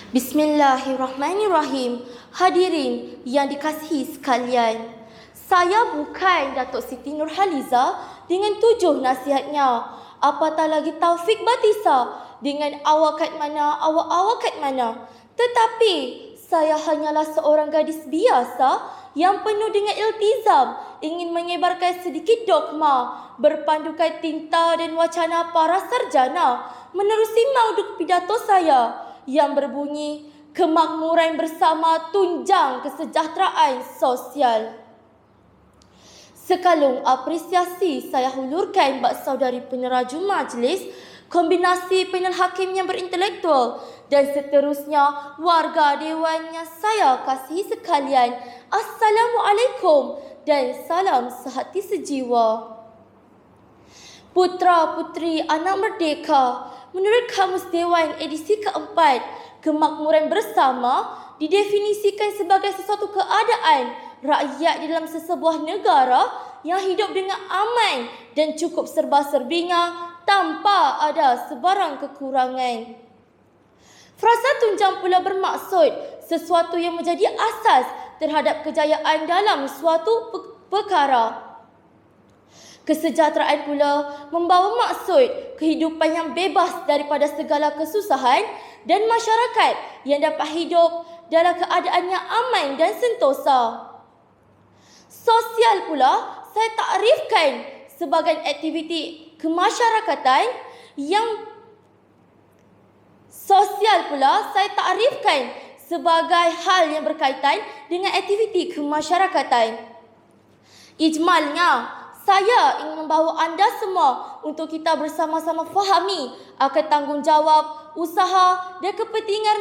Bismillahirrahmanirrahim. Hadirin yang dikasihi sekalian, saya bukan Datuk Siti Nurhaliza dengan 7 nasihatnya, apatah lagi Taufik Batisa dengan awak kat mana, awak kat mana. Tetapi saya hanyalah seorang gadis biasa yang penuh dengan iltizam, ingin menyebarkan sedikit dogma, berpandukan tinta dan wacana para sarjana, menerusi mauduk pidato saya yang berbunyi kemakmuran bersama tunjang kesejahteraan sosial. Sekalung apresiasi saya hulurkan bak saudari peneraju majlis, kombinasi panel hakim yang berintelektual dan seterusnya warga dewan yang saya kasihi sekalian. Assalamualaikum dan salam sehati sejiwa. Putra-putri anak merdeka, menurut Kamus Dewan edisi keempat, kemakmuran bersama didefinisikan sebagai sesuatu keadaan rakyat di dalam sesebuah negara yang hidup dengan aman dan cukup serba-serbinya tanpa ada sebarang kekurangan. Frasa tunjang pula bermaksud sesuatu yang menjadi asas terhadap kejayaan dalam suatu perkara. Kesejahteraan pula membawa maksud kehidupan yang bebas daripada segala kesusahan dan masyarakat yang dapat hidup dalam keadaan yang aman dan sentosa. Sosial pula saya takrifkan sebagai aktiviti kemasyarakatan yang sebagai hal yang berkaitan dengan aktiviti kemasyarakatan. Ijmalnya, saya ingin membawa anda semua untuk kita bersama-sama fahami akan tanggungjawab, usaha dan kepentingan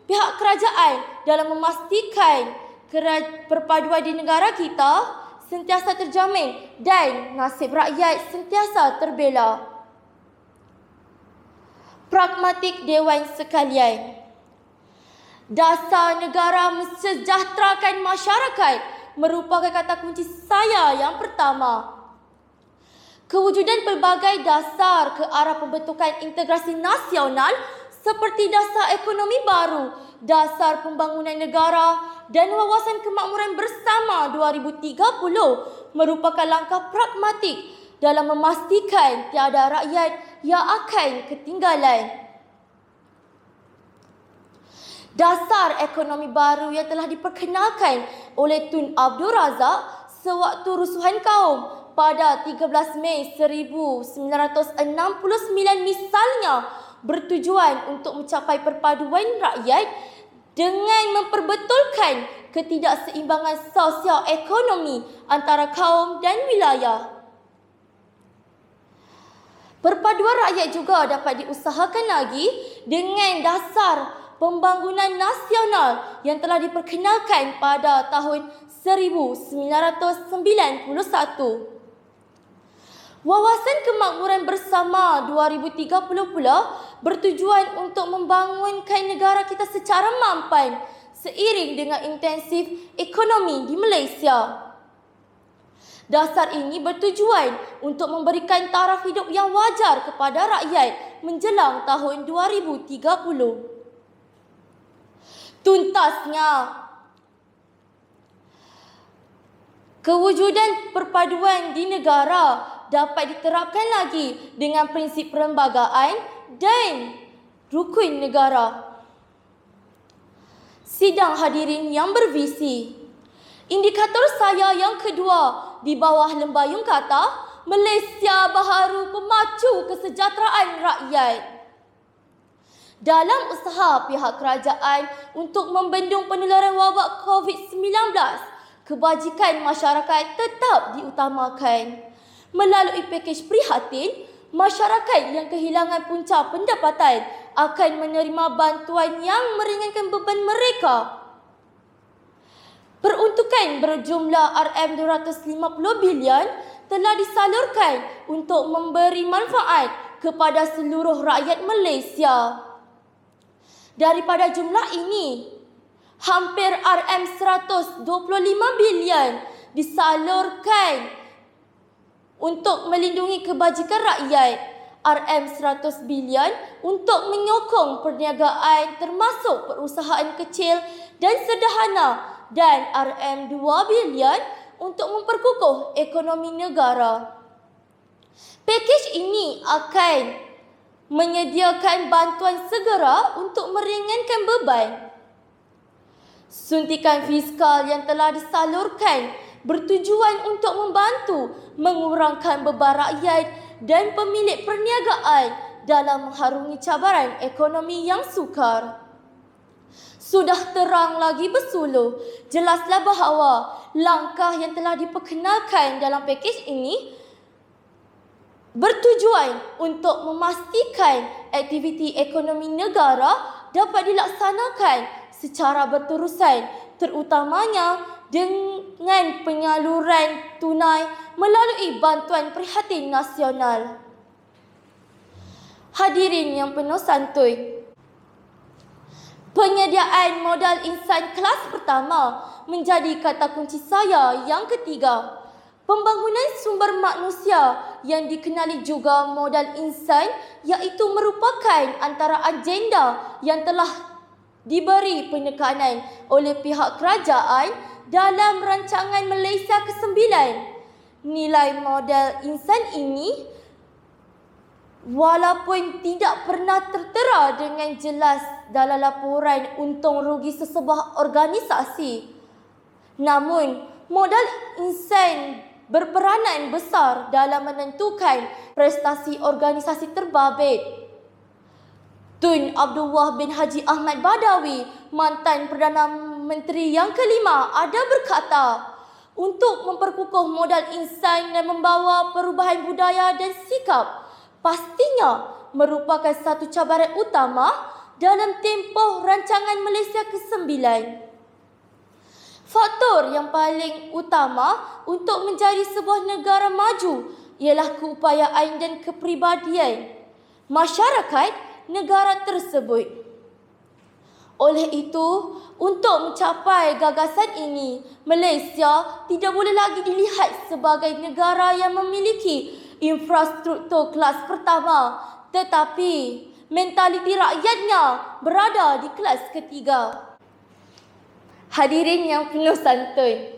pihak kerajaan dalam memastikan perpaduan di negara kita sentiasa terjamin dan nasib rakyat sentiasa terbela. Pragmatik Dewan sekalian, dasar negara mensejahterakan masyarakat merupakan kata kunci saya yang pertama. Kewujudan pelbagai dasar ke arah pembentukan integrasi nasional seperti dasar ekonomi baru, dasar pembangunan negara dan wawasan kemakmuran bersama 2030 merupakan langkah pragmatik dalam memastikan tiada rakyat yang akan ketinggalan. Dasar ekonomi baru yang telah diperkenalkan oleh Tun Abdul Razak sewaktu rusuhan kaum pada 13 Mei 1969 misalnya bertujuan untuk mencapai perpaduan rakyat dengan memperbetulkan ketidakseimbangan sosio-ekonomi antara kaum dan wilayah. Perpaduan rakyat juga dapat diusahakan lagi dengan dasar pembangunan nasional yang telah diperkenalkan pada tahun 1991. Wawasan kemakmuran bersama 2030 pula bertujuan untuk membangunkan negara kita secara mampan seiring dengan intensif ekonomi di Malaysia. Dasar ini bertujuan untuk memberikan taraf hidup yang wajar kepada rakyat menjelang tahun 2030. Tuntasnya, kewujudan perpaduan di negara dapat diterapkan lagi dengan prinsip perlembagaan dan rukun negara. Sidang hadirin yang bervisi, indikator saya yang kedua di bawah lembayung kata Malaysia Baharu Pemacu Kesejahteraan Rakyat. Dalam usaha pihak kerajaan untuk membendung penularan wabak COVID-19, kebajikan masyarakat tetap diutamakan. Melalui pakej prihatin, masyarakat yang kehilangan punca pendapatan akan menerima bantuan yang meringankan beban mereka. Peruntukan berjumlah RM250 bilion telah disalurkan untuk memberi manfaat kepada seluruh rakyat Malaysia. Daripada jumlah ini, hampir RM125 bilion disalurkan untuk melindungi kebajikan rakyat. RM100 bilion untuk menyokong perniagaan termasuk perusahaan kecil dan sederhana dan RM2 bilion untuk memperkukuh ekonomi negara. Pakej ini akan menyediakan bantuan segera untuk meringankan beban. Suntikan fiskal yang telah disalurkan bertujuan untuk membantu mengurangkan beban rakyat dan pemilik perniagaan dalam mengharungi cabaran ekonomi yang sukar. Sudah terang lagi bersuluh, jelaslah bahawa langkah yang telah diperkenalkan dalam pakej ini bertujuan untuk memastikan aktiviti ekonomi negara dapat dilaksanakan secara berterusan, terutamanya dengan penyaluran tunai melalui bantuan prihatin nasional. Hadirin yang penuh santui, penyediaan modal insan kelas pertama menjadi kata kunci saya yang ketiga. Pembangunan sumber manusia yang dikenali juga modal insan iaitu merupakan antara agenda yang telah diberi penekanan oleh pihak kerajaan dalam rancangan Malaysia ke-9. Nilai modal insan ini walaupun tidak pernah tertera dengan jelas dalam laporan untung rugi sesebuah organisasi, namun modal insan berperanan besar dalam menentukan prestasi organisasi terbabit. Tun Abdullah bin Haji Ahmad Badawi, mantan Perdana Menteri yang kelima, ada berkata, untuk memperkukuh modal insan dan membawa perubahan budaya dan sikap pastinya merupakan satu cabaran utama dalam tempoh rancangan Malaysia ke-9. Faktor yang paling utama untuk menjadi sebuah negara maju ialah keupayaan dan kepribadian masyarakat negara tersebut. Oleh itu, untuk mencapai gagasan ini, Malaysia tidak boleh lagi dilihat sebagai negara yang memiliki infrastruktur kelas pertama, tetapi mentaliti rakyatnya berada di kelas ketiga. Hadirin yang penuh santun,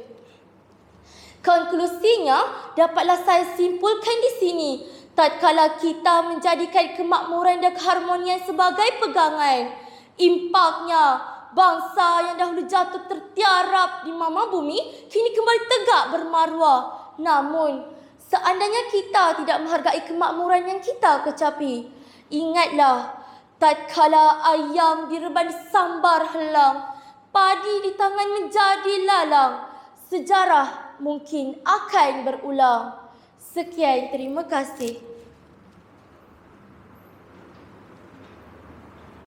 konklusinya dapatlah saya simpulkan di sini. Tatkala kita menjadikan kemakmuran dan keharmonian sebagai pegangan, impaknya bangsa yang dahulu jatuh tertiarap di mama bumi kini kembali tegak bermaruah. Namun, seandainya kita tidak menghargai kemakmuran yang kita kecapi, ingatlah, tatkala ayam direban sambar helang, padi di tangan menjadi lalang, sejarah mungkin akan berulang. Sekian, terima kasih.